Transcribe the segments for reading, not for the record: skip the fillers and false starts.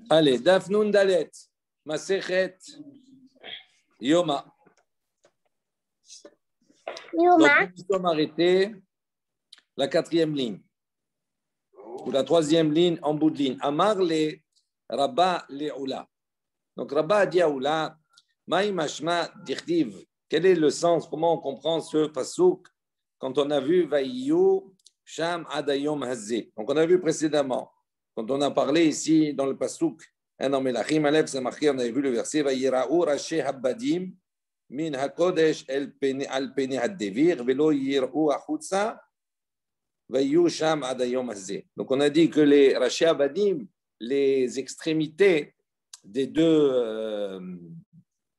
Allez, Daf Nun Dalet, Masechet Yoma. Donc, nous sommes arrêtés la 4e ligne, ou la 3e ligne en bout de ligne. Amar le Rabba le Oula. Donc, Rabba a dit à Oula, Maï Mashma Dirtiv. Quel est le sens, comment on comprend ce pasouk quand on a vu Vaïyu Sham Adayom Hazé. Donc, on a vu précédemment, quand on a parlé ici dans le pasouk, dans Melachim Aleph, c'est marqué, on avait vu le verset Vayira'u Rashi Habbadim min hakodesh al pene haddevir velo yir'u achutza Vayu Sham Adayom Hazé. Donc, on a dit que les Rashi Habbadim, les extrémités des deux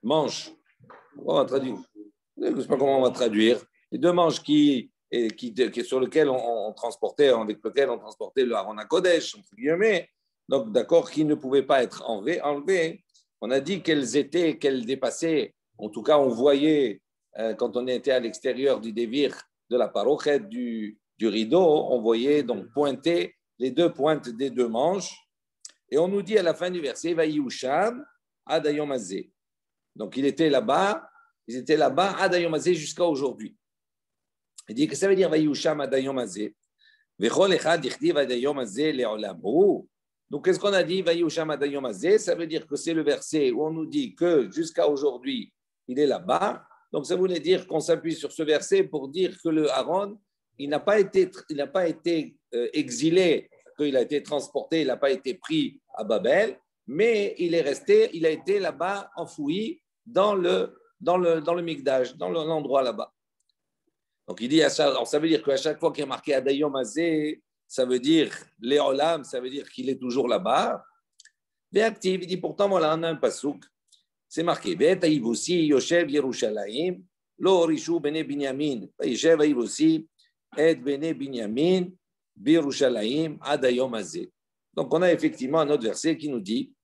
manches, on va traduire. Je ne sais pas comment on va traduire. Les deux manches sur lesquelles on transportait, avec lesquelles on transportait le Haron HaKodesh, entre guillemets, donc d'accord, qui ne pouvaient pas être enlevées. On a dit qu'elles dépassaient. En tout cas, on voyait quand on était à l'extérieur du dévir de la parochet du rideau, on voyait donc pointer les deux pointes des deux manches. Et on nous dit à la fin du verset, Vaïusham Adayom Hazé. Donc ils étaient là-bas Adayom Hazé jusqu'à aujourd'hui. Il dit que ça veut dire Vaïusham Adayom Hazé. Vechol echad ichtiv Adayom Hazé le'olamhu. Donc qu'est-ce qu'on a dit Vaïusham Adayom Hazé? Ça veut dire que c'est le verset où on nous dit que jusqu'à aujourd'hui il est là-bas. Donc ça voulait dire qu'on s'appuie sur ce verset pour dire que le Aaron il n'a pas été exilé, qu'il a été transporté, il n'a pas été pris à Babel, mais il a été là-bas enfoui dans le Mikdash, dans l'endroit là-bas. Donc il dit, alors ça veut dire qu'à chaque fois qu'il est marqué Adayom Hazé, ça veut dire Léolam, ça veut dire qu'il est toujours là-bas. Mais actif, il dit pourtant, voilà, on a un pasouk, c'est marqué Ve'et Ayivusi Yoshev Yerushalayim, Lo Rishu Bene Binyamin, Yoshev Ayivusi Et Bene Binyamin, Birushalayim Adayom Hazé. Donc on a effectivement un autre verset qui nous dit,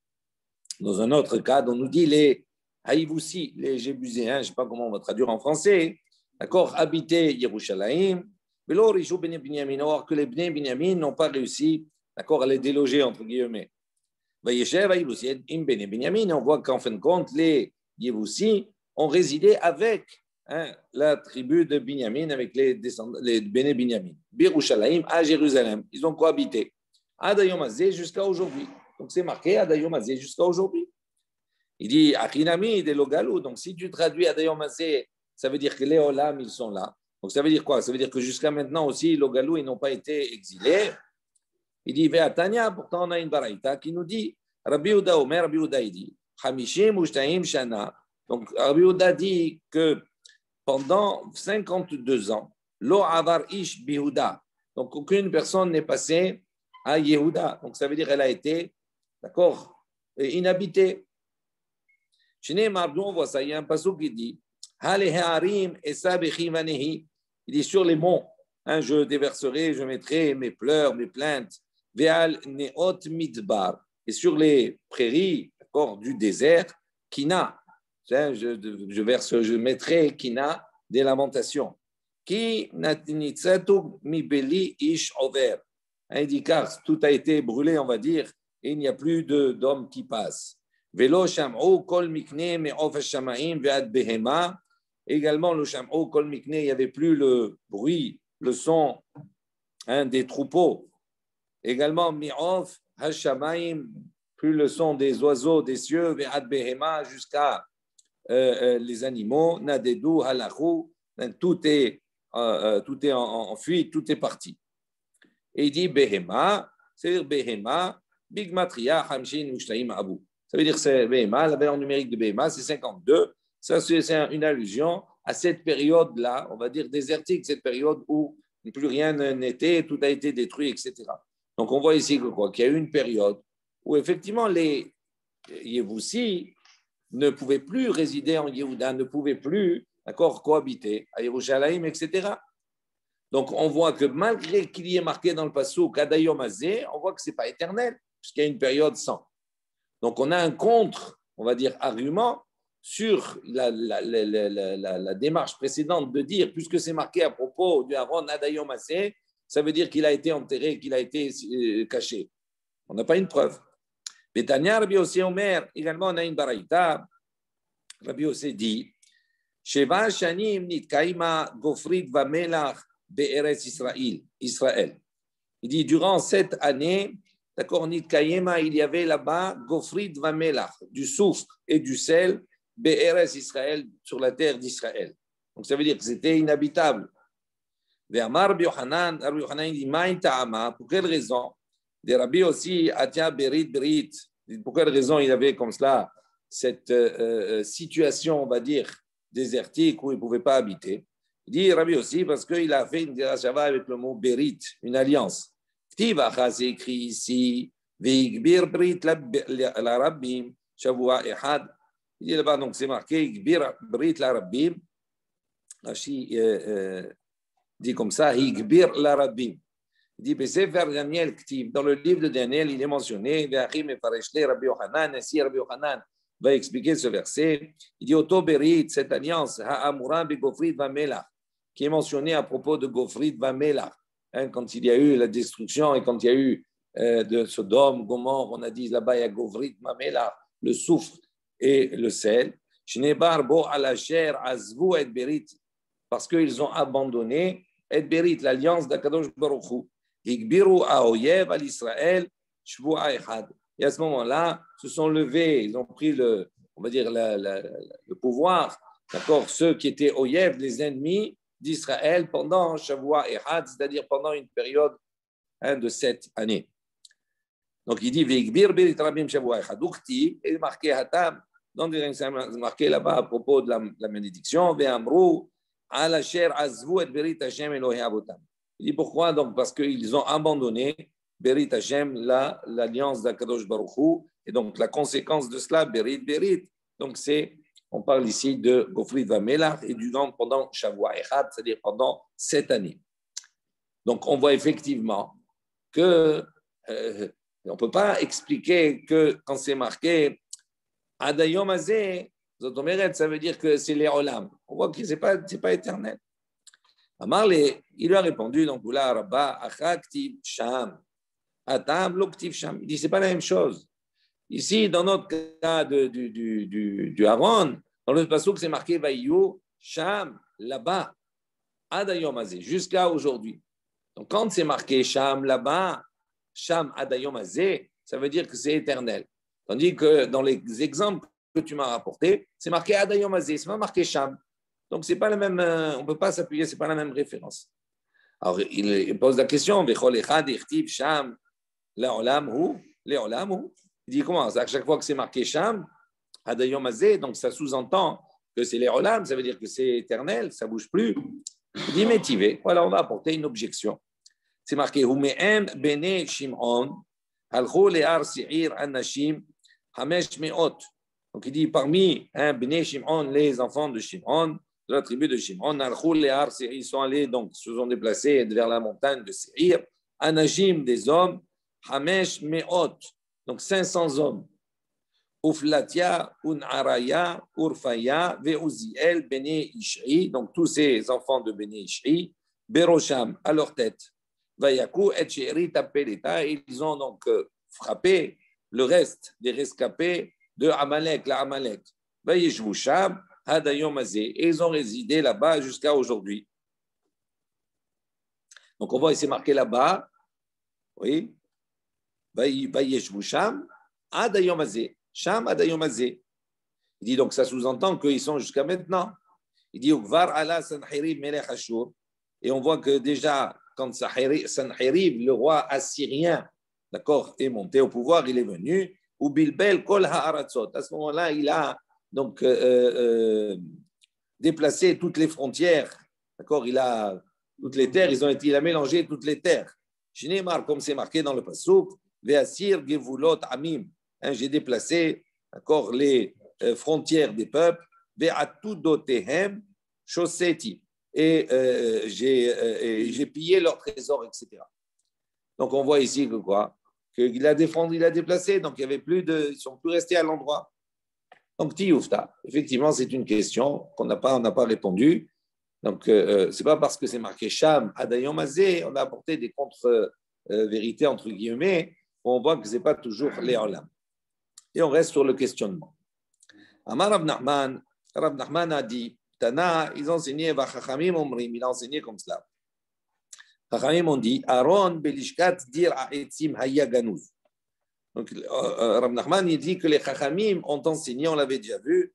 dans un autre cadre, on nous dit les Haïvoussi, les Jébuséens, je ne sais pas comment on va traduire en français, d'accord, habiter Yerushalayim, mais là, Bene Binyamin, or que les Bene Binyamin n'ont pas réussi, d'accord, à les déloger, entre guillemets. Vayeshev Haïvoussi, Im Bene Binyamin, on voit qu'en fin de compte, les Yevoussi ont résidé avec la tribu de Binyamin, avec les Bene Binyamin. Birushalayim à Jérusalem, ils ont cohabité. Adayom Hazé jusqu'à aujourd'hui. Donc c'est marqué Adayom Hazé jusqu'à aujourd'hui. Il dit Achinami de Logalou. Donc si tu traduis Adayom Hazé, ça veut dire que les Olam, ils sont là. Donc ça veut dire quoi? Ça veut dire que jusqu'à maintenant aussi, Logalou, ils n'ont pas été exilés. Il dit Ve'atania, pourtant on a une baraïta qui nous dit Rabbi Yehuda Omer, Rabbi Yehuda il dit Hamishim Ushtaim Shana. Donc Rabbi Yehuda dit que pendant 52 ans, Lo Avar Ish Bihuda. Donc aucune personne n'est passée à Yehuda. Donc ça veut dire qu'elle a été, d'accord, inhabitée. Chez les Mardou, on voit ça. Il y a un passage qui dit il dit sur les monts, je déverserai, je mettrai mes pleurs, mes plaintes. Ve'al neot midbar. Et sur les prairies, d'accord, du désert, Kina. Je mettrai Kina des lamentations. Ki natnitzatu mi beli ish over. Il dit car tout a été brûlé, on va dire, et il n'y a plus d'hommes qui passent. Velo sham'u kol mikne me'of shamaim ve'ad behema. Également, le sham'u kol mikne, il n'y avait plus le bruit, le son des troupeaux. Également, me'of hashamaim, plus le son des oiseaux des cieux, ve'ad behema, jusqu'à les animaux, nadedu halachou, tout est en fuite, tout est parti. Et il dit Behema, c'est-à-dire Behema, Big Matria, Hamshin, Ushtaim, Abu. Ça veut dire que c'est Behema, la valeur numérique de Behema, c'est 52. Ça, c'est une allusion à cette période-là, on va dire désertique, cette période où plus rien n'était, tout a été détruit, etc. Donc, on voit ici qu'il y a eu une période où effectivement les Yevoussi ne pouvaient plus résider en Yehuda, ne pouvaient plus, d'accord, cohabiter à Yerushalayim, etc. Donc, on voit que malgré qu'il y ait marqué dans le passouk Adayom Hazé, on voit que ce n'est pas éternel, puisqu'il y a une période sans. Donc, on a un contre, on va dire, argument sur la démarche précédente de dire, puisque c'est marqué à propos du Aaron Adayom Aseh, ça veut dire qu'il a été enterré, qu'il a été caché. On n'a pas une preuve. Betania Rabbi Yossé Omer, également on a une baraïta. Rabbi Yossé dit, Sheva Shanim Nitkaima Gofrit Vamelach Be'eretz Israël. Il dit, durant cette année, d'accord, Nitkaima, il y avait là-bas Gofrit Vamelach, du soufre et du sel, Be'eretz Israël, sur la terre d'Israël. Donc ça veut dire que c'était inhabitable. Ve'amar Rabbi Yochanan, dit, Ma'in ta'ama, pour quelle raison? Des Rabbi aussi, Atia Berit. Pour quelle raison il avait comme cela cette situation, on va dire, désertique où il ne pouvait pas habiter? Il dit Rabbi aussi parce qu'il a fait une dirashava avec le mot Berit, une alliance. Ktivacha, c'est écrit ici, Ve'ikbir Brit la Rabbim, Shavua Ehad. Il dit là-bas, donc c'est marqué, Ikbir Brit la Rabbim. Rashi dit comme ça, Ikbir la Rabbim. Il dit, dans le livre de Daniel, il est mentionné, Rabbi Yochanan, ainsi Rabbi Yochanan va expliquer ce verset. Il dit, Oto Berit, cette alliance, Ha'amura Begofrit Vamelach, qui est mentionnée à propos de Gofrit Vamelach, quand il y a eu la destruction et quand il y a eu de Sodome, Gomorre, on a dit là-bas, il y a Gofrit Vamelach, le soufre et le sel. Shnebar Bo Alacher Azvu et Berit, parce qu'ils ont abandonné et Berit, l'alliance d'Akadosh Baruch Hu. Igbiru Aoyev al Israël, Shvua Echad. Et à ce moment-là, se sont levés, ils ont pris on va dire le pouvoir, d'accord, ceux qui étaient Oyev, les ennemis d'Israël pendant Shavua Echad, c'est-à-dire pendant une période de 7 années. Donc il dit Vigbir Berit Rabim Shavua Echad. Ukti, et marqué Hatam, donc c'est marqué là-bas à propos de la bénédiction, Ve'amru al Asher Azvu et Berit Hashem Elohei Avotam. Il dit pourquoi? Donc parce qu'ils ont abandonné Berit Hashem, l'alliance d'Akadosh Baruch Hu, et donc la conséquence de cela, Berit. Donc on parle ici de Gofrit Vamelach et du vent pendant Shavua Echad, c'est-à-dire pendant 7 années. Donc on voit effectivement que on ne peut pas expliquer que quand c'est marqué Adayom Azeh, ça veut dire que c'est les Olam. On voit que ce n'est pas éternel. Amarle, il lui a répondu, donc là, Rabba, Achaktiv Sham, Atam Loktiv Sham. Il dit, c'est pas la même chose. Ici, dans notre cas du Aaron, dans le passouk, c'est marqué Vaïou, Sham, là-bas, Adayom Azeh, jusqu'à aujourd'hui. Donc, quand c'est marqué Sham, là-bas, Sham, Adayom Azeh, ça veut dire que c'est éternel. Tandis que dans les exemples que tu m'as rapportés, c'est marqué Adayom Azeh, c'est pas marqué Sham. Donc, c'est pas la même, on ne peut pas s'appuyer, ce n'est pas la même référence. Alors, il pose la question, il dit comment? À chaque fois que c'est marqué Sham, Adayom Azeh, donc ça sous-entend que c'est les Olam, ça veut dire que c'est éternel, ça ne bouge plus. Il dit Métivé, voilà, on va apporter une objection. C'est marqué Hume'em Bene Shimon, Halcho Le'ar Se'ir Anashim, Hamesh Me'ot. Donc, il dit parmi Bene Shimon, les enfants de Shimon, de la tribu de Shimon, ils sont allés, donc se sont déplacés vers la montagne de Seir, Anashim, des hommes, Hamesh Me'ot, donc 500 hommes, Uflatia, Unaraya, Urfaya, Veuziel, Bene Ishri, donc tous ces enfants de Bene Ishri, Berosham, à leur tête, Vayaku, Etcheri, Tapeleta, ils ont donc frappé le reste des rescapés de Amalek, la Amalek, Vayeshvusham, et ils ont résidé là-bas jusqu'à aujourd'hui. Donc on voit, c'est marqué là-bas, oui, Sham Adayom Azeh. Il dit donc ça sous-entend qu'ils sont jusqu'à maintenant. Il dit Ukvar ala Sanherib Melech Ashur. Et on voit que déjà, quand Sanherib, le roi assyrien, d'accord, est monté au pouvoir, il est venu, ou Bilbel Kol Ha'aratzot. À ce moment-là, il a donc déplacer toutes les frontières, d'accord, il a toutes les terres, il a mélangé toutes les terres. Shneimar, comme c'est marqué dans le passouk, Ve'asir Gevulot Amim, j'ai déplacé, d'accord, les frontières des peuples, Ve'atudotehem Shoseti, et j'ai pillé leurs trésors, etc. Donc on voit ici que quoi, qu'il a défendu, il a déplacé, donc il y avait plus de, ils sont plus restés à l'endroit. Donc, Tioufta, effectivement, c'est une question qu'on n'a pas répondu. Donc, ce n'est pas parce que c'est marqué Sham, Adayom Mazé, on a apporté des contre-vérités, entre guillemets, on voit que ce n'est pas toujours les Olam. Et on reste sur le questionnement. Amar Rav Nachman a dit, Tana, ils ont enseigné, Vachachamim Omrim, il a enseigné comme cela. Chachamim ont dit, Aaron Belishkat dir Ha'etzim Haya Ganouz. Donc, Rav Nachman, il dit que les Chachamim ont enseigné, on l'avait déjà vu,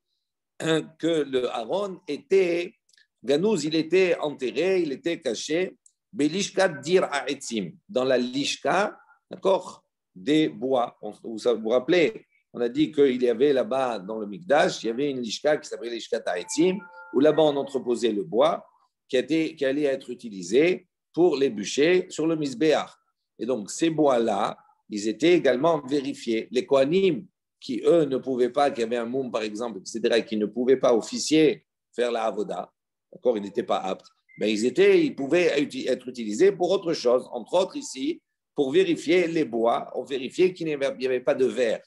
que le Aaron était Ganouz, il était enterré, il était caché, Belishkat dir Ha'etzim, dans la lishka, d'accord, des bois. Vous vous rappelez, on a dit qu'il y avait là-bas, dans le Mikdash, il y avait une lishka qui s'appelait Lishkat Ha'etzim, où là-bas on entreposait le bois qui allait être utilisé pour les bûchers sur le Mizbeach. Et donc, ces bois-là, ils étaient également vérifiés. Les Kohanim, qui eux ne pouvaient pas, qui avaient un moum par exemple, etc., qui ne pouvaient pas officier, faire la avoda, d'accord, ils n'étaient pas aptes, mais ils pouvaient être utilisés pour autre chose, entre autres ici, pour vérifier les bois, on vérifiait qu'il n'y avait pas de verre.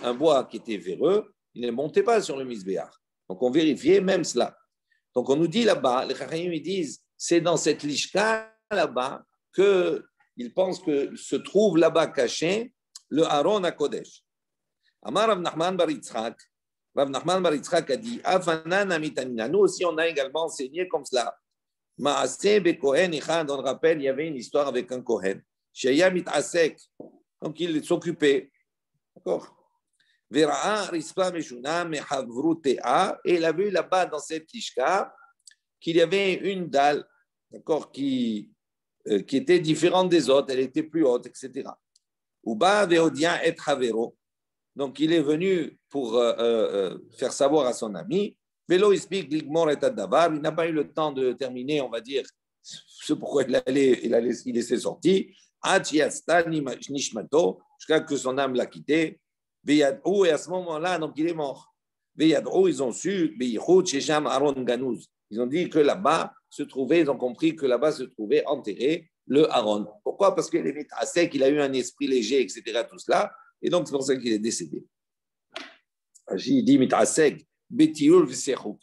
Un bois qui était véreux, il ne montait pas sur le Mizbeach. Donc on vérifiait même cela. Donc on nous dit là-bas, les Chachamim disent, c'est dans cette lishka là-bas qu'ils pensent que se trouve là-bas caché le Aaron à Kodesh. Amar Rav Nachman bar Yitzchak, Rav Nachman bar Yitzchak a dit, Afanan amitanina, nous aussi on a également enseigné comme cela. Maaseh be Kohen Ichad, on rappelle, il y avait une histoire avec un Kohen, Sheya mitasek, donc il s'occupait, d'accord. Vera'a rispa meshuna mehavrutea, et il a vu là-bas dans cette lishka qu'il y avait une dalle, d'accord, qui était différente des autres, elle était plus haute, etc. Uba veodia et havero. Donc, il est venu pour faire savoir à son ami. Velo ispik ligmor et adavar. Il n'a pas eu le temps de terminer, on va dire, ce pourquoi il s'est sorti. Achiasta nishmato, jusqu'à que son âme l'a quitté. Veyadou, et à ce moment-là, donc il est mort. Veyadou, ils ont su, Beyichut, Shesham, Aaron Ganouz. Ils ont dit que là-bas se trouvait, ils ont compris que là-bas se trouvait enterré le Aaron. Pourquoi? Parce qu'il est mitasek, il a eu un esprit léger, etc., tout cela. Et donc, c'est pour ça qu'il est décédé. J'ai dit mitasek, betiul v'sechok.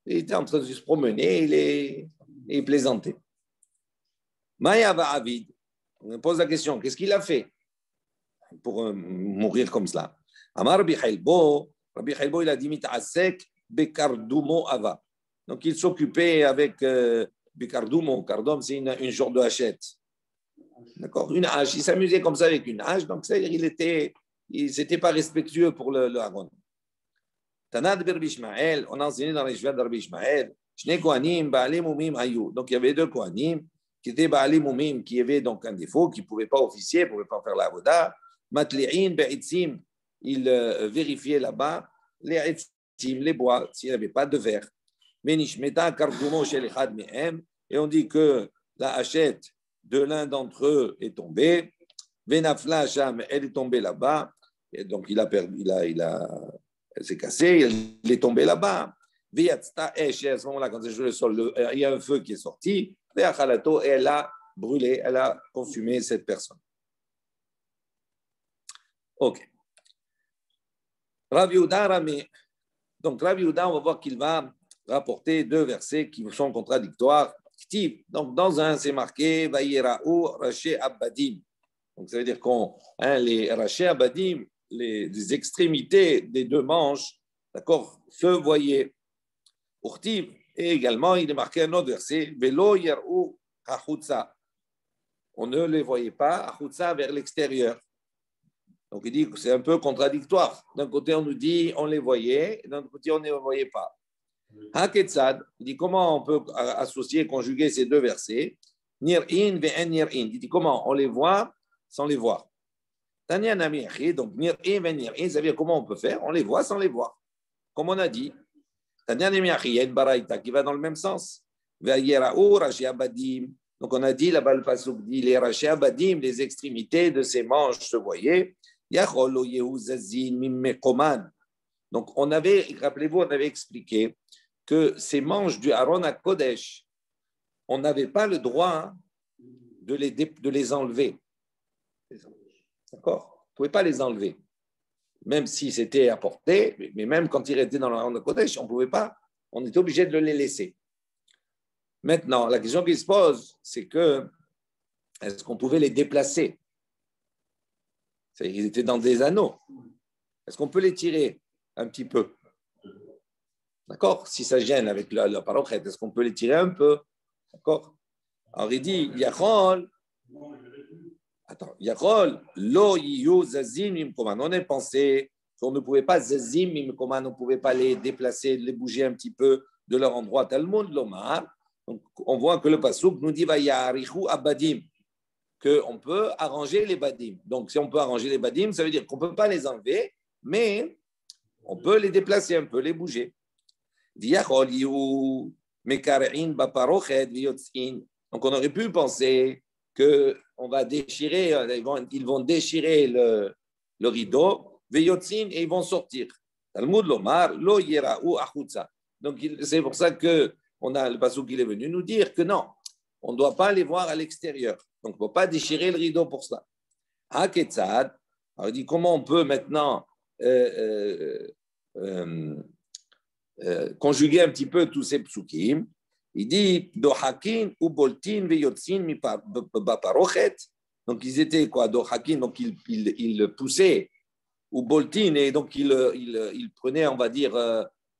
Il était en train de se promener, il plaisantait. Maya va Avid. On pose la question, qu'est-ce qu'il a fait pour mourir comme cela? Amar Rabbi Chelbo, il a dit mitasek bekardumo ava. Donc, il s'occupait avec Bicardumo. Cardum, c'est une genre de hachette. D'accord, une hache. Il s'amusait comme ça avec une hache. Donc, c'est-à-dire c'était pas respectueux pour le Aaron. Tanad Rabbi Ishmael, on a enseigné dans les Shvat de Rabbi Ishmael. Shne Kohanim, Baalei Mumim Hayu. Donc, il y avait deux Kohanim qui étaient Baalei Mumim, qui avaient donc un défaut, qui ne pouvaient pas officier, ne pouvaient pas faire la avoda. Matli'in Be'itzim, ils vérifiaient là-bas les itzim, les bois, s'il n'y avait pas de verre. Et on dit que la hachette de l'un d'entre eux est tombée. Venafla Sham, elle est tombée là-bas. Et donc il a perdu, elle s'est cassée, elle est tombée là-bas. Viatsta Esh, à ce moment-là, quand c'est sur le sol, il y a un feu qui est sorti. Et elle a brûlé, elle a consumé cette personne. Ok. Rav Yehuda Rami. Donc Rav Yehuda, on va voir qu'il va rapporter deux versets qui sont contradictoires. Donc, dans un, c'est marqué Vayira'u Raché Abadim. Donc, ça veut dire les Raché Abadim, les extrémités des deux manches, d'accord, se voyaient. Urtiv, et également, il est marqué un autre verset Velo Yar'u Hachutza. On ne les voyait pas, Hachutza, vers l'extérieur. Donc, il dit que c'est un peu contradictoire. D'un côté, on nous dit on les voyait, et d'un côté, on ne les voyait pas. Haketsad, il dit comment on peut associer, conjuguer ces deux versets. Nir'in ve'en nir'in. Il dit comment on les voit sans les voir. Tanya nami'achi, donc nir'in ve'en nir'in, ça veut dire comment on peut faire, on les voit sans les voir. Comme on a dit. Tanya nami'achi, il y a une baraïta qui va dans le même sens. Ve'yera'u rashi abadim. Donc on a dit là-bas le pasuk dit les rashi abadim, les extrémités de ses manches se voyaient. Yachol lo yehu zazin mimmekoman. Donc on avait, rappelez-vous, on avait expliqué que ces manches du Aaron à Kodesh, on n'avait pas le droit de les enlever. D'accord? On ne pouvait pas les enlever. même si c'était à portée, mais même quand il était dans le Aron HaKodesh, on ne pouvait pas, on était obligé de les laisser. Maintenant, la question qui se pose, c'est que est-ce qu'on pouvait les déplacer? Ils étaient dans des anneaux. Est-ce qu'on peut les tirer un petit peu? D'accord? Si ça gêne avec la parochet, est-ce qu'on peut les tirer un peu? D'accord? Alors il dit, Yachol, lo yiyu zazim imkoman. On a pensé qu'on ne pouvait pas zazim imkoman, on ne pouvait pas les déplacer, les bouger un petit peu de leur endroit. Talmud lomar. Donc on voit que le pasuk nous dit, va yarichu abadim, qu'on peut arranger les badim. Donc si on peut arranger les badim, ça veut dire qu'on ne peut pas les enlever, mais on peut les déplacer un peu, les bouger. Donc on aurait pu penser qu'on va déchirer, ils vont déchirer le rideau, et ils vont sortir. Talmud lomar, lo yera'u achutza. Donc c'est pour ça que on a le pasuk qui est venu nous dire que non, on ne doit pas les voir à l'extérieur. Donc on ne peut pas déchirer le rideau pour cela. Haketzad, alors il dit comment on peut maintenant conjuguer un petit peu tous ces psukim. Il dit Dohakin ou Boltin veyotzin mi baparochet. Donc ils étaient quoi? Dohakin, donc ils poussaient, ou Boltin, et donc ils prenaient, on va dire,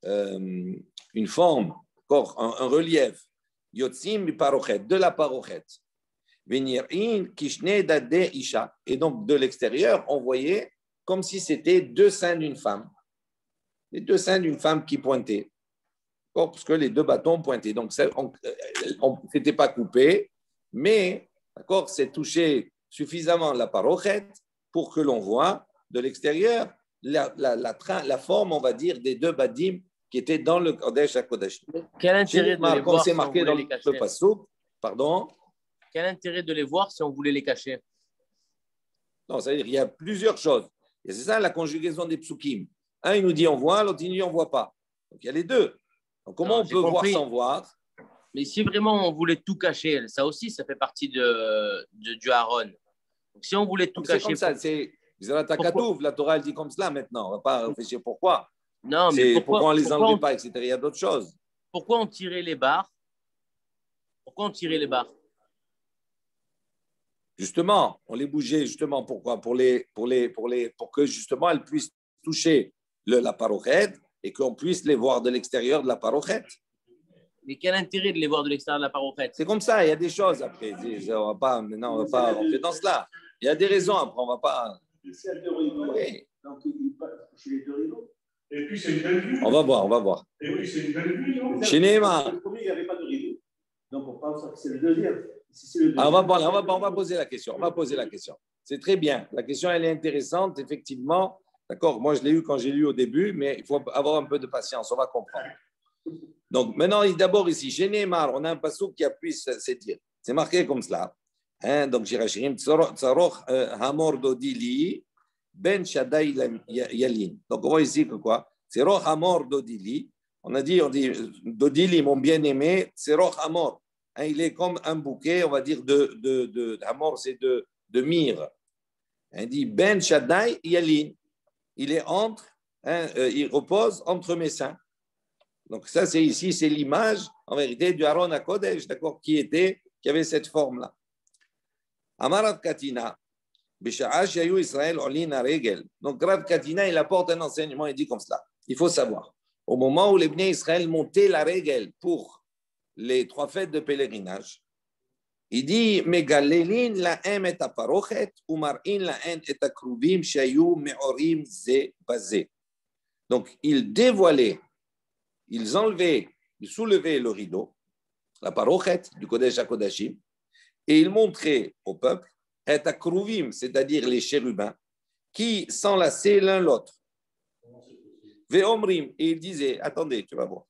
une forme, un relief. Yotzin mi parochet, de la parochet. Venirin kishne dade isha. Et donc de l'extérieur, on voyait comme si c'était deux seins d'une femme. Les deux seins d'une femme qui pointaient. Parce que les deux bâtons pointaient. Donc, on n'était pas coupé, mais c'est touché suffisamment la parochet pour que l'on voit de l'extérieur la forme, on va dire, des deux badim qui étaient dans le Kodesh HaKodashim. Quel intérêt de les voir c'est si on marqué voulait dans les cacher? le passouk, pardon? Quel intérêt de les voir si on voulait les cacher? Non, c'est-à-dire qu'il y a plusieurs choses. Et c'est ça la conjugaison des psukim. Un, il nous dit on voit, l'autre, il nous dit on ne voit pas. Donc, il y a les deux. Donc, comment on peut voir sans voir? Mais si vraiment on voulait tout cacher, ça aussi, ça fait partie du Aaron. Donc, si on voulait tout cacher… C'est comme ça, c'est la Torah, elle dit comme cela maintenant. On ne va pas réfléchir pourquoi. Non, mais pourquoi on ne les enlevait pas, etc. Il y a d'autres choses. Pourquoi on tirait les barres? Justement, on les bougeait justement pourquoi? Pour que justement elles puissent toucher la parochet et qu'on puisse les voir de l'extérieur de la parochet. Mais quel intérêt de les voir de l'extérieur de la parochet? C'est comme ça, il y a des choses après. On va pas rentrer dans cela. Il y a des raisons après, on ne va pas. C'est deux rideaux. Oui. Donc il passe chez les deux rideaux. Et puis c'est une belle vue. On va voir. Et puis c'est une belle vue, non? Chez Neymar. Le premier, il n'y avait pas de rideau. Donc on pense que c'est le deuxième. On va poser la question. C'est très bien. La question, elle est intéressante, effectivement. D'accord. Moi, je l'ai eu quand j'ai lu au début, mais il faut avoir un peu de patience. On va comprendre. Donc, maintenant, d'abord ici, chez Neymar, on a un passouk qui appuie ces dires. C'est marqué comme cela. Donc, Jirachim, Tsaroch Hamor Dodili, Ben Shaddai Yalin. Donc, on voit ici que quoi? Tsaroch Hamor Dodili. On dit Dodili, mon bien-aimé, Tsaroch Hamor. Il est comme un bouquet, on va dire, Hamor, c'est de myrrhe. Il dit Ben Shaddai Yalin. Il est il repose entre mes seins. Donc ça, c'est l'image, en vérité, du Aaron HaKodesh, d'accord, qui avait cette forme-là. Amarat Katina, Bisha'ash Yayu Israël Olina Regel. Donc Rav Katina, il apporte un enseignement, il dit comme cela. Il faut savoir, au moment où les Bnei Israël montaient la Regel pour les 3 fêtes de pèlerinage, il dit Megalelin la'em et aparochet ou mar'in la'en et akruvim shayu me'orim ze bazé. Donc il dévoilait, ils enlevaient, ils soulevaient le rideau, la parochet du Kodesh HaKodashim, et ils montraient au peuple, et akruvim, c'est-à-dire les chérubins, qui s'enlaçaient l'un l'autre. Ve'omrim, et ils disaient, attendez, tu vas voir.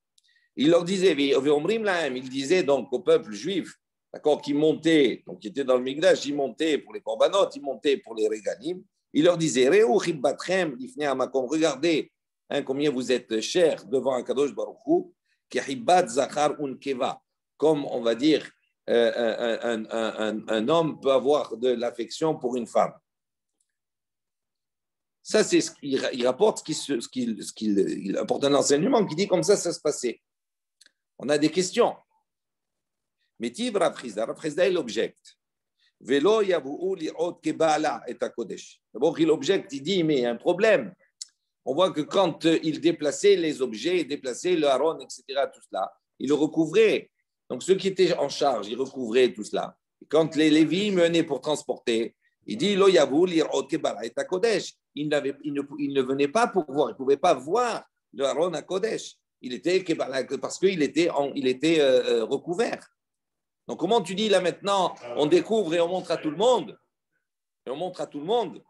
Il leur disait, ve'omrim la'em, il disait donc au peuple juif, d'accord, qui montait, donc qui était dans le Migdash, ils montaient pour les korbanot, ils montaient pour les régalim. Il leur disait, Re'u chibbatrem lifnei hamakom, regardez, combien vous êtes chers devant Akadosh Baruch Hu, kehibbat zachar unkeva, comme on va dire, un homme peut avoir de l'affection pour une femme. Ça, c'est il rapporte il apporte un enseignement qui dit comme ça se passait. On a des questions. Mais Tiv Rav Chizda, il objecte. Velo yavu'u li'ot keba'ala et hakodesh. D'abord, il objecte, il dit, mais il y a un problème. On voit que quand il déplaçait les objets, il déplaçait le haron, etc., tout cela, il le recouvrait. Donc, ceux qui étaient en charge, ils recouvraient tout cela. Et quand les Lévis venaient pour transporter, il dit, Lo yavu'u li'ot keba'ala et hakodesh. Il ne venait pas pour voir, il ne pouvait pas voir le haron à Kodesh. Il était parce qu'il était, recouvert. Donc, comment tu dis là maintenant, on découvre et on montre à tout le monde? Et on montre à tout le monde.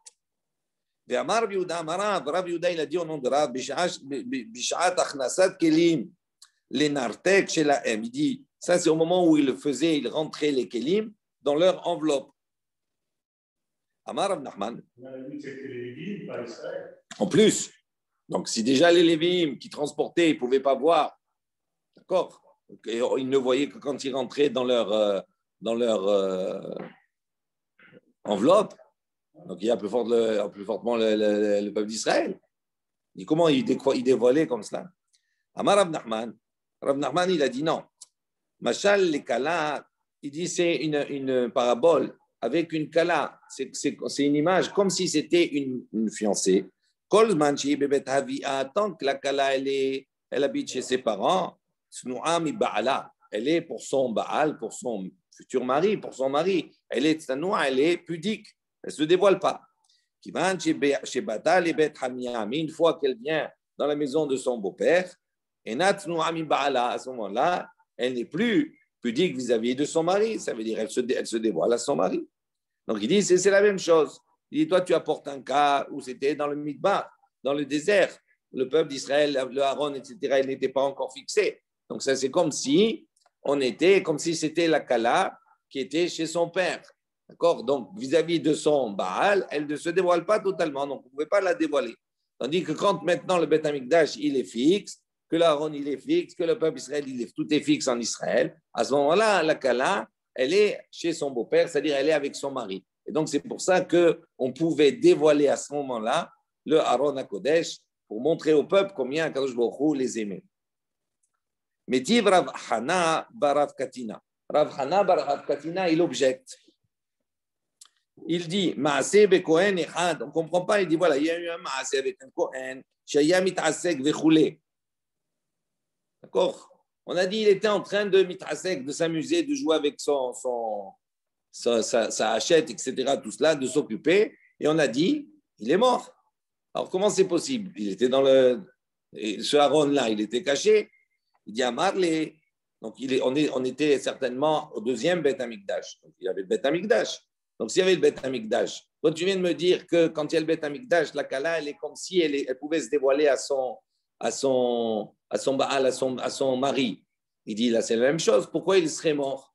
Rav Yehuda, il a dit au nom de Rav, Bishat achnasat kelim, les nartek chez la M. Il dit, ça c'est au moment où il faisait, il rentrait les kelim dans leur enveloppe. Amar Rav Nachman. En plus, donc si déjà les Lévim qui transportaient, ils ne pouvaient pas voir, d'accord? Ils ne voyaient que quand ils rentraient dans leur enveloppe. Donc il y a plus fortement le peuple d'Israël. Et comment il dévoilait comme cela? Amar Rav Nachman, il a dit non. Machal les kala, il dit c'est une parabole avec une kala. C'est une image comme si c'était une fiancée. Kol manchi bebet havia, tant que la kala elle habite chez ses parents. Elle est pour son Baal, pour son futur mari, pour son mari. Elle est pudique, elle ne se dévoile pas. Mais une fois qu'elle vient dans la maison de son beau-père, à ce moment-là, elle n'est plus pudique vis-à-vis de son mari. Ça veut dire elle se dévoile à son mari. Donc il dit, c'est la même chose. Il dit, toi tu apportes un cas où c'était dans le Midbar, dans le désert. Le peuple d'Israël, le Haron, etc., il n'était pas encore fixé. Donc, ça, c'est comme si c'était la Kala qui était chez son père. D'accord? Donc, vis-à-vis de son Baal, elle ne se dévoile pas totalement. Donc, vous ne pouvez pas la dévoiler. Tandis que quand maintenant le Beth Amikdash, il est fixe, que l'Aaron, il est fixe, que le peuple Israël, tout est fixe en Israël, à ce moment-là, la Kala, elle est chez son beau-père, c'est-à-dire elle est avec son mari. Et donc, c'est pour ça qu'on pouvait dévoiler à ce moment-là le Aaron à Kodesh pour montrer au peuple combien Kadosh Baruch Hu les aimait. Metiv Rav Hana Barav Katina. Rav Hana Barav Katina, il objecte. Il dit, Maaseh bekohen echad. On ne comprend pas, il dit, voilà, il y a eu un Maaseh avec un Kohen, Shaya mitasek vechule. D'accord? On a dit, il était en train de mitasek, de s'amuser, de jouer avec sa hachette, etc., tout cela, de s'occuper. Et on a dit, il est mort. Alors, comment c'est possible? Il était ce Aaron-là, il était caché. Il dit à Marley, donc on était certainement au deuxième Beth Amikdash. Donc il y avait le Beth Amikdash. Donc s'il y avait le Beth Amikdash, toi tu viens de me dire que quand il y a le Beth Amikdash, la Kala, elle est comme si elle pouvait se dévoiler à son Baal, à son mari. Il dit là c'est la même chose. Pourquoi il serait mort?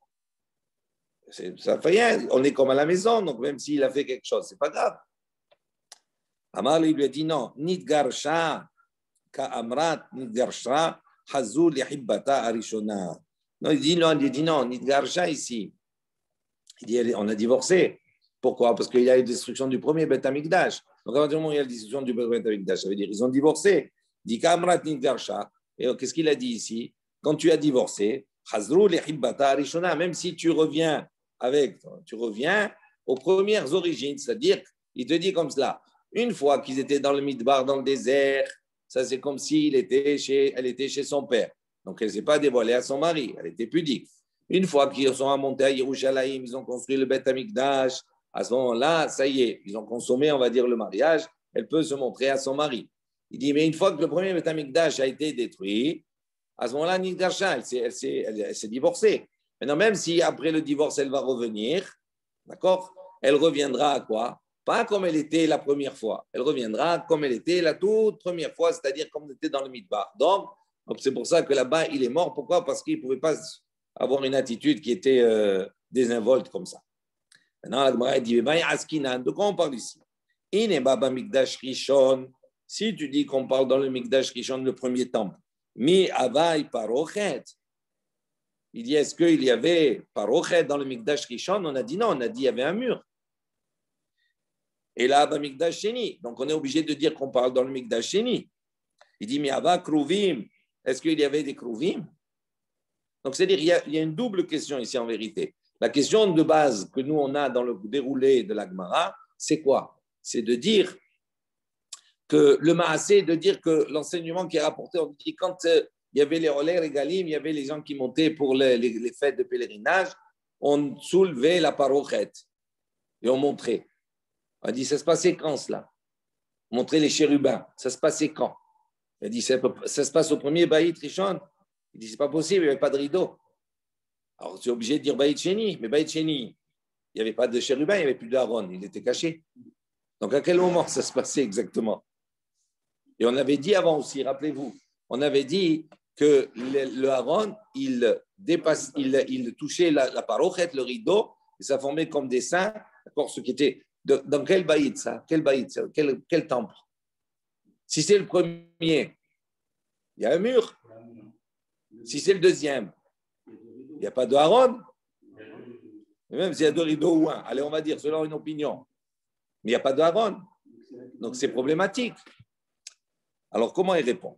Ça fait rien. On est comme à la maison, donc même s'il a fait quelque chose, c'est pas grave. Amar lui a dit non. Nidgarsha ka'amrat nidgarsha. Non, il dit non, Nidgarsha ici. Il dit, on a divorcé. Pourquoi? Parce qu'il y a eu la destruction du premier Beth Amikdash. Donc, à partir du moment où il y a la destruction du Beth Amikdash, ça veut dire qu'ils ont divorcé. Il dit Kamrat Nidgarsha. Et qu'est-ce qu'il a dit ici? Quand tu as divorcé, même si tu reviens aux premières origines, c'est-à-dire, il te dit comme cela. Une fois qu'ils étaient dans le Midbar, dans le désert, ça, c'est comme si elle était chez son père. Donc, elle ne s'est pas dévoilée à son mari. Elle était pudique. Une fois qu'ils sont montés à Yerushalayim, ils ont construit le Beth Amikdash. À ce moment-là, ça y est, ils ont consommé, on va dire, le mariage. Elle peut se montrer à son mari. Il dit, mais une fois que le premier Beth Amikdash a été détruit, à ce moment-là, Nidgarsha, elle s'est divorcée. Maintenant, même si après le divorce, elle va revenir, d'accord? Elle reviendra à quoi? Pas comme elle était la première fois. Elle reviendra comme elle était la toute première fois, c'est-à-dire comme elle était dans le Midbar. Donc c'est pour ça que là-bas, il est mort. Pourquoi? Parce qu'il ne pouvait pas avoir une attitude qui était désinvolte comme ça. Maintenant, la Gemara dit, de quoi on parle ici? Si tu dis qu'on parle dans le Mikdash Rishon, le premier temple, mi avai parochet. Il dit, est-ce qu'il y avait parochet dans le Mikdash Rishon? On a dit non, on a dit il y avait un mur. Et là, Bamikdash Sheni. Donc, on est obligé de dire qu'on parle dans le Mikdash Sheni. Il dit, Miava Kruvim. Est-ce qu'il y avait des Kruvim? Donc, c'est-à-dire, il y a une double question ici en vérité. La question de base que nous, on a dans le déroulé de la Gemara, c'est quoi? C'est de dire que le Maasé, de dire que l'enseignement qui est rapporté, on dit quand il y avait les Olé Regalim, il y avait les gens qui montaient pour les fêtes de pèlerinage, on soulevait la parochet et on montrait. On a dit, ça se passait quand cela? Montrer les chérubins, ça se passait quand? Il a dit, ça se passe au premier Baït Rishon. Il dit, c'est pas possible, il n'y avait pas de rideau. Alors, tu es obligé de dire Baït Sheni, mais Baït Sheni, il n'y avait pas de chérubin, il n'y avait plus d'Aaron, il était caché. Donc, à quel moment ça se passait exactement? Et on avait dit avant aussi, rappelez-vous, on avait dit que le Aaron, il touchait la parochet, le rideau, et ça formait comme des seins, d'accord, ce qui était. Dans quel baït ça? Quel baït ça? Quel temple? Si c'est le premier, il y a un mur. Si c'est le deuxième, il n'y a pas de Aaron. Et même s'il y a deux rideaux ou un, allez, on va dire, selon une opinion. Mais il n'y a pas de Aaron. Donc c'est problématique. Alors comment il répond?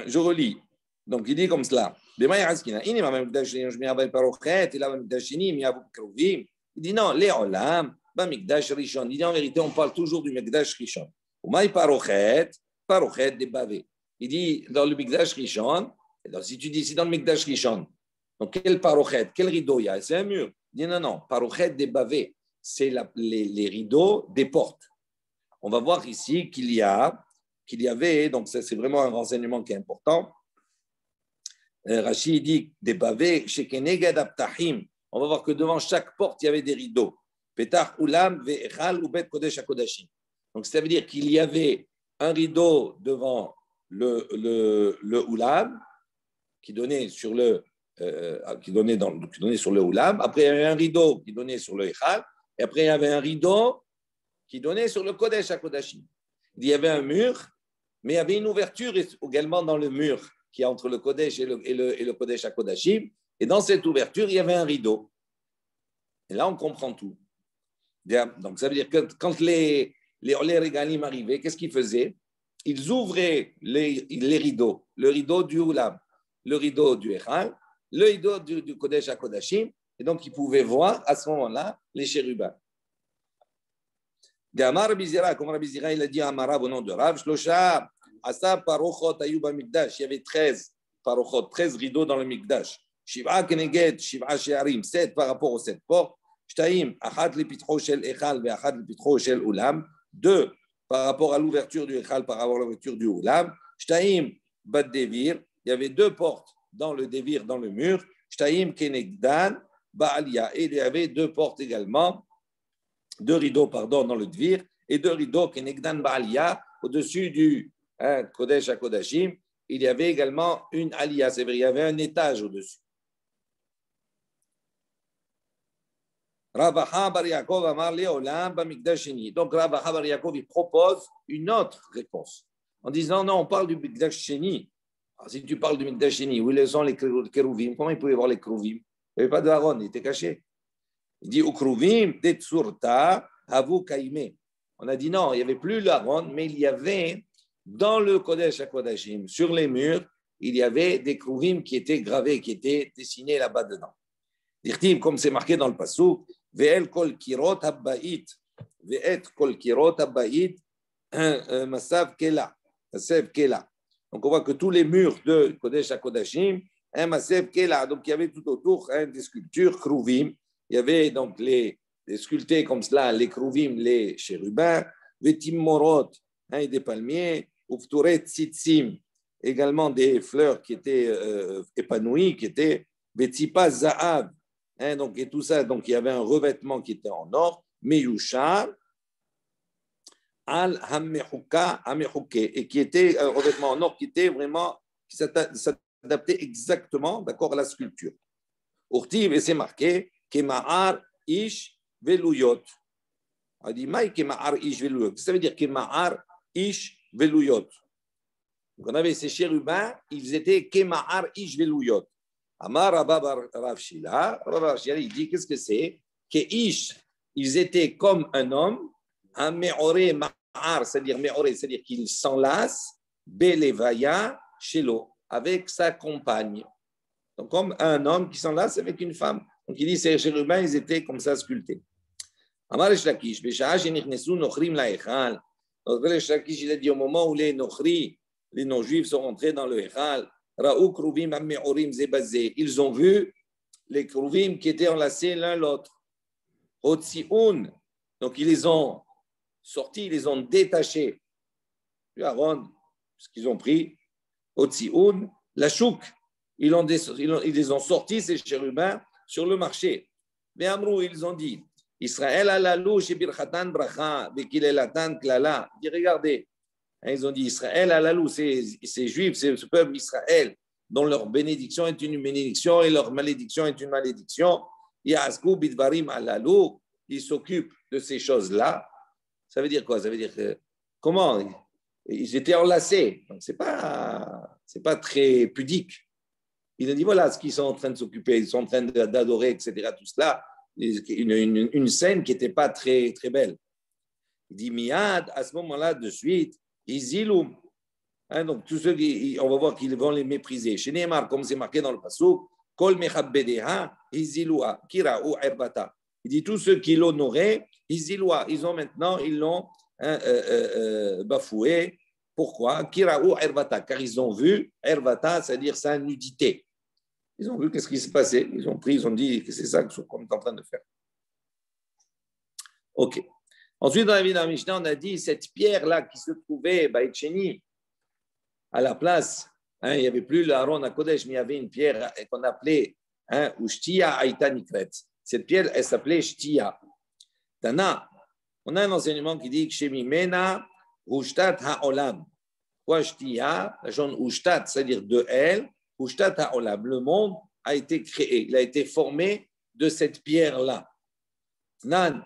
Je relis. Donc il dit comme cela. Il dit non, les olam, Mikdash Rishon. Il dit en vérité, on parle toujours du Mikdash Rishon. Parochet des bavés. Il dit dans le Mikdash Rishon, si tu dis ici dans le Mikdash Rishon, donc quel parochet, quel rideau il y a? C'est un mur. Il dit non, parochet des bavés, c'est les rideaux des portes. On va voir ici qu'il y avait, donc c'est vraiment un renseignement qui est important. Rashi dit des bavés, chez Kenegad Abtahim. On va voir que devant chaque porte, il y avait des rideaux. Petach Ulam ve'echal ou bet kodesh hakodashim. Donc, ça veut dire qu'il y avait un rideau devant le Ulam qui donnait sur le Ulam. Après, il y avait un rideau qui donnait sur le Echal. Et après, il y avait un rideau qui donnait sur le Kodesh HaKodashim. Il y avait un mur, mais il y avait une ouverture également dans le mur qui est entre le Kodesh et le Kodesh HaKodashim. Et dans cette ouverture, il y avait un rideau. Et là, on comprend tout. Donc, ça veut dire que quand les Olé Regalim arrivaient, qu'est-ce qu'ils faisaient? Ils ouvraient les rideaux. Le rideau du Ulam, le rideau du Echal, le rideau du Kodesh HaKodashim. Et donc, ils pouvaient voir à ce moment-là les chérubins. Gamar Rabbi Zira, comme Rabbi Zira, il a dit à Amara au nom de Rav, Shlosha, Asa Parochot Ayuba Mikdash. Il y avait 13 parochot, 13 rideaux dans le Mikdash. Shiva Keneged, Shiva Shearim, 7 par rapport aux 7 portes. Shtaim, Achat Lepitro Shel Echal, ve Achat Lepitro Shel Ulam. 2 par rapport à l'ouverture du Echal, par rapport à l'ouverture du Ulam. Shtaim, Bad Devir. Il y avait 2 portes dans le Devir, dans le mur. Shtaim Kenegdan, Baalia. Et il y avait 2 portes également. 2 rideaux, dans le Devir. Et 2 rideaux Kenegdan Baalia au-dessus du Kodesh HaKodashim. Il y avait également une aliyah, c'est vrai, il y avait un étage au-dessus. Ravaha Bar Yaakov Amar Leolam Bamikdash Sheni. Donc Ravaha Bar Yaakov il propose une autre réponse en disant non, on parle du Mikdash Sheni. Alors, si tu parles du Mikdash Sheni, où sont les kérouvim? Comment ils pouvaient voir les kérouvim? Il n'y avait pas de Aaron, il était caché. Il dit Ukruvim Tetsurta Havu Kaime. On a dit non, il n'y avait plus l'Aaron, mais il y avait dans le Kodesh HaKodashim, sur les murs, il y avait des kruvim qui étaient gravés, qui étaient dessinés là-bas dedans. Dirtim, comme c'est marqué dans le Passouk, Ve'el kol kirot habba'it, Ve'et kol kirot habba'it, Masav Kela. Masav Kela. Donc on voit que tous les murs de Kodesh HaKodashim, Masav Kela. Donc il y avait tout autour des sculptures kruvim. Il y avait donc les sculptés comme cela, les kruvim, les chérubins, Ve'tim morot, et des palmiers. Ufturet tzitsim, également des fleurs qui étaient épanouies, qui étaient Betsipa Zahav, donc, et tout ça, donc il y avait un revêtement qui était en or, Meyushar, Al Hamehuka, Hamehuke, et qui était un revêtement en or qui était vraiment, qui s'adaptait exactement, d'accord, à la sculpture. Urtiv, et c'est marqué, Kema'ar Ish Veluyot. On dit, Maï Kema'ar Ish Veluyot. Ça veut dire Kema'ar Ish Veluyot. Donc on avait ces chérubins, ils étaient Kema'ar Ish Veluyot. Amar Rabba Rav Shila, il dit qu'est-ce que c'est? Que Ish, ils étaient comme un homme, un me'oré ma'ar, c'est-à-dire qu'il s'enlace, belevaya shelo, avec sa compagne. Donc, comme un homme qui s'enlace avec une femme. Donc, il dit, ces chérubins, ils étaient comme ça sculptés. Amar Resh Lakish, Besha'a shenichnesu nochrim la'echal. Donc, Resh Lakish, il a dit, au moment où les nochri, les non-juifs sont rentrés dans le echal, Ra'u kruvim am-me'orim zebazé. Ils ont vu les kruvim qui étaient enlacés l'un l'autre. Otsioun. Donc, ils les ont sortis, ils les ont détachés. Aaron, ce qu'ils ont pris. Otsioun, la chouk. Ils les ont sortis, ces chérubins, sur le marché. Mais Amrou, ils ont dit, Israël alalou shebirchatan bracha, bekilelatan klala. Dit, regardez, ils ont dit, Israël alalou, ces juifs, ce peuple Israël, dont leur bénédiction est une bénédiction et leur malédiction est une malédiction. Yasku bidvarim alalou, ils s'occupent de ces choses-là. Ça veut dire quoi? Ça veut dire que, comment? Ils étaient enlacés. Donc, c'est pas très pudique. Il a dit, voilà ce qu'ils sont en train de s'occuper, ils sont en train d'adorer, etc. Tout cela, une scène qui n'était pas très, très belle. Il dit, Miad, à ce moment-là, de suite, Iziloum. Donc, tous ceux qui, on va voir qu'ils vont les mépriser. Chez Neymar, comme c'est marqué dans le Passouk, Kol Mechabbedeha, Izilua, Kira'u Erbata. Il dit, tous ceux qui l'honoraient, Izilua, ils l'ont bafoué. Pourquoi? Kira'u Erbata, car ils ont vu, Erbata, c'est-à-dire sa nudité. Ils ont vu qu'est-ce qui s'est passé. Ils ont pris, ils ont dit que c'est ça qu'on est en train de faire. Ok. Ensuite, dans la vie de la Mishnah, on a dit cette pierre-là qui se trouvait, Baïtcheni, à la place, il n'y avait plus l'Aaron à Kodesh, mais il y avait une pierre qu'on appelait Ushtia Aïta Nikret. Cette pierre, elle s'appelait Shtia. Tana, on a un enseignement qui dit que Shemimena Ushtat Ha'olam. Quoi Shtia? La jaune Ushtat, c'est-à-dire de elle. Ushtat ha'olam, le monde a été créé, il a été formé de cette pierre-là. Nan,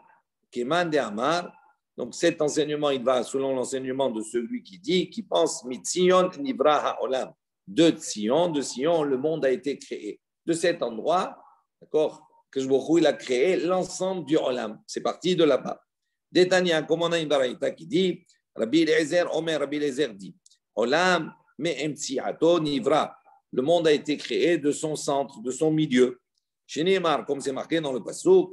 Keman de Amar, donc cet enseignement, il va selon l'enseignement de celui qui dit, qui pense, Mitzion Nivra ha'olam, de Sion, le monde a été créé. De cet endroit, d'accord, que il a créé l'ensemble du Olam, c'est parti de là-bas. Détania, comme on a une baraïta qui dit, Rabbi Eliezer, Omer, Rabbi Eliezer dit, Olam, me'emtsiato Nivra. Le monde a été créé de son centre, de son milieu. Chez Neymar, comme c'est marqué dans le Passouk,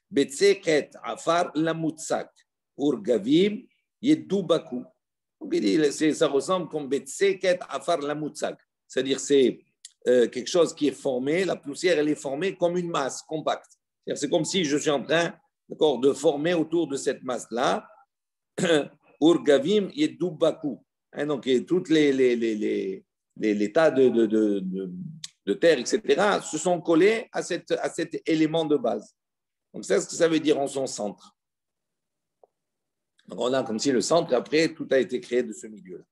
Betseket afar lamutsak, urgavim yedubaku. Donc il dit, ça ressemble comme Betseket afar lamutsak. C'est-à-dire c'est quelque chose qui est formé, la poussière elle est formée comme une masse compacte. C'est comme si je suis en train, d'accord, de former autour de cette masse-là, urgavim yedubaku. Donc toutes les tas de terre, etc., se sont collés à cet élément de base. Donc, c'est ce que ça veut dire en son centre. Donc, on a comme si le centre, après, tout a été créé de ce milieu-là.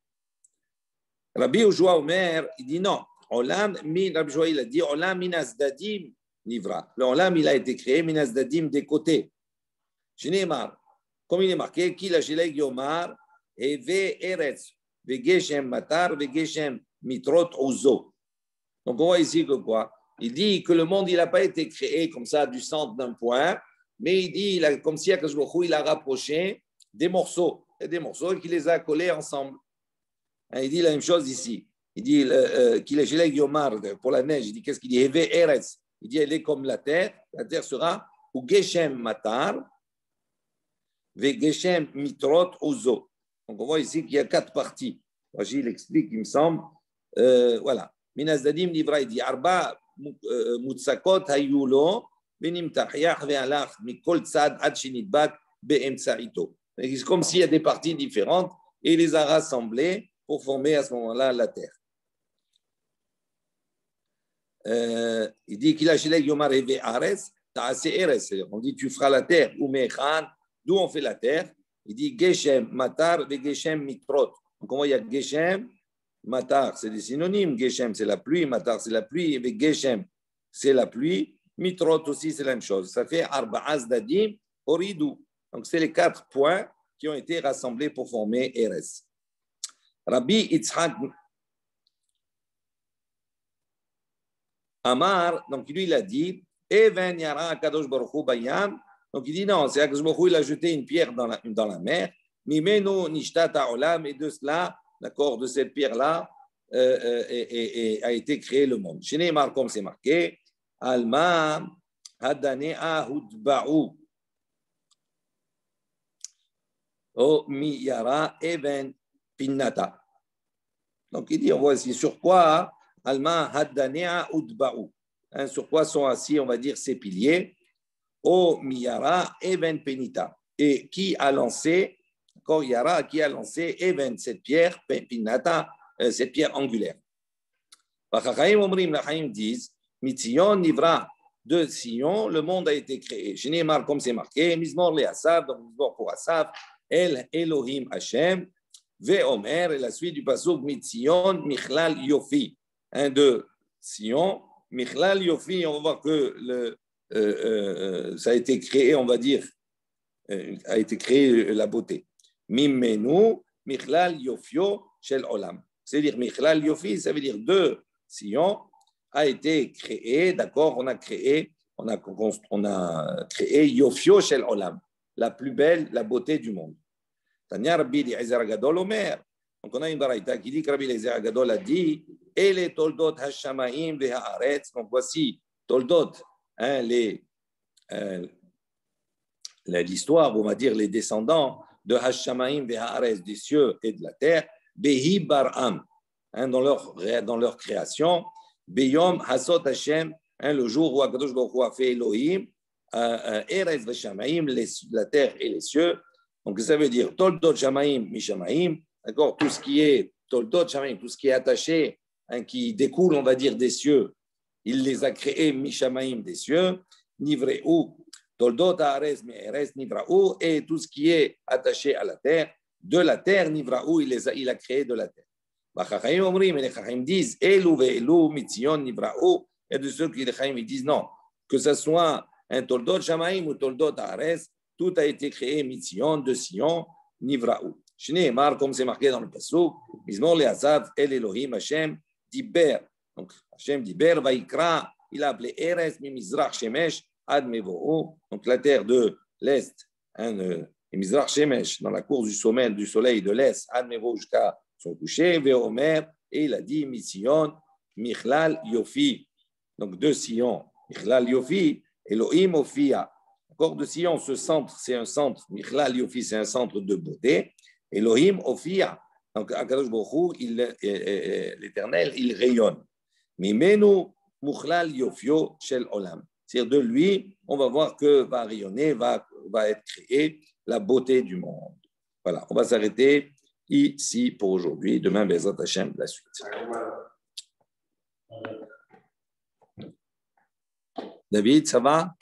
Rabbi Yoshua Omer, il dit non. Rabbi Yoshua, il a dit Olam minazdadim nivra. Le Olam, il a été créé minazdadim des côtés. Shneimar, comme il est marqué, Ki la sheleg yomar, eve eretz, vegeshem matar, vegeshem mitrot ozo. Donc on voit ici que quoi? Il dit que le monde il n'a pas été créé comme ça du centre d'un point, mais il dit comme si il a rapproché des morceaux et qu'il les a collés ensemble. Il dit la même chose ici. Il dit qu'il est gelé yomar pour la neige. Il dit qu'est-ce qu'il dit? Eve eretz. Il dit elle est comme la terre sera ou geshem matar, ve geshem mitrot ozo. Donc on voit ici qu'il y a 4 parties. Gilles explique, il me semble. Voilà. Minazdadim Nivra, il dit Arba Mutsakot Hayulo, Benimtachiyach Ve'alach, Mikol Tzad Ad Shinidbak Be'emtsaito. C'est comme s'il y a des parties différentes et il les a rassemblées pour former à ce moment-là la terre. Il dit qu'il a Shilek Yomar Eve Ares, Ta'ase Eres. On dit tu feras la terre, ou Mechan, d'où on fait la terre. Il dit Geshem Matar Ve Geshem Mitrot. Donc, on voit, il y a Geshem, Matar, c'est des synonymes. Geshem, c'est la pluie. Matar, c'est la pluie. Et Geshem, c'est la pluie. Mitrot aussi, c'est la même chose. Ça fait Arba'az Dadim, Oridou. Donc, c'est les 4 points qui ont été rassemblés pour former Eres. Rabbi Yitzhak Amar, donc lui, il a dit Even Yara Kadosh Baruch Hu Bayam, Donc il dit non, c'est Akadosh Baruch Hu, il a jeté une pierre dans la mer. Mimenu nishtata olam, et de cela, d'accord, de cette pierre-là, a été créé le monde. Chez Neymar, comme c'est marqué, Alma hadanea hudba'u. O miyara even pinnata. Donc il dit, voici sur quoi Alma hadanea udba'u. Sur quoi sont assis, on va dire, ces piliers. O miyara even penita. Et qui a lancé, encore Yara, qui a lancé even cette pierre, pinnata, cette pierre angulaire. Les Chaim disent, Mitzion nivra, de Sion, le monde a été créé. Chez Neymar, comme c'est marqué, Mizmor le Asaf, donc Mizmor pour Asaf, El Elohim Hashem, Ve Omer, et la suite du pasuk, Mitzion Michlal Yofi. De Sion, Michlal Yofi, on va voir que ça a été créé, on va dire, a été créé la beauté. Mimenu Michlal Yofio Shel Olam. C'est-à-dire, Michlal Yofi, ça veut dire de Sion a été créé, d'accord, on a créé Yofio Shel Olam, la plus belle, la beauté du monde. Tanya Rabbi Eliezer Gadol Omer. Donc on a une baraita qui dit que Rabbi Eliezer Gadol a dit, et les toldot hashamaim vehaaretz. Donc voici toldot, l'histoire, on va dire les descendants de hashamaim vehaaretz, des cieux et de la terre, behi baram, dans leur création. Beyom Hasot Hashem, le jour où Akadosh Baruch Hu a fait Elohim, Erez Veshamaim, la terre et les cieux. Donc ça veut dire Toldot Shamaim, Mishamaim, d'accord, tout ce qui est Toldot Shamaim, tout ce qui est attaché, qui découle, on va dire, des cieux, il les a créés Mishamaim, des cieux, Nivreu, Toldot Haaretz, Me'erez, Nivra'u, et tout ce qui est attaché à la terre, de la terre, Nivra'u, il a créé de la terre. Les Chaim disent Elu ve'elu mitzion nivra'u. Il y a de ceux qui les Chaim disent non, que ce soit un toldot shamaim ou toldot haaretz, tout a été créé mitzion, de Sion, nivra'u. Shneimar, comme c'est marqué dans le pasuk, Mizmor le Asaf el Elohim Hashem diber. Donc Hashem diber vaikra, il a appelé Erez mimizrach shemesh ad mevo'u. Donc la terre de l'est, mimizrach shemesh, dans la course du soleil de l'est, ad mevo'u jusqu'à son coucher, Veomer, et il a dit Mitzion, Michlal Yofi. Donc de Sion, Michlal Yofi, Elohim Ofia. Encore de Sion, ce centre, c'est un centre, Michlal Yofi, c'est un centre de beauté. Elohim Ofia. Donc Akadosh Baruch Hu, l'Éternel, il rayonne. Mimenu Michlal Yofio Shel Olam. C'est-à-dire de lui, on va voir que va rayonner, va être créée la beauté du monde. Voilà, on va s'arrêter ici pour aujourd'hui. Demain, Bezrat Hashem, la suite. David, ça va?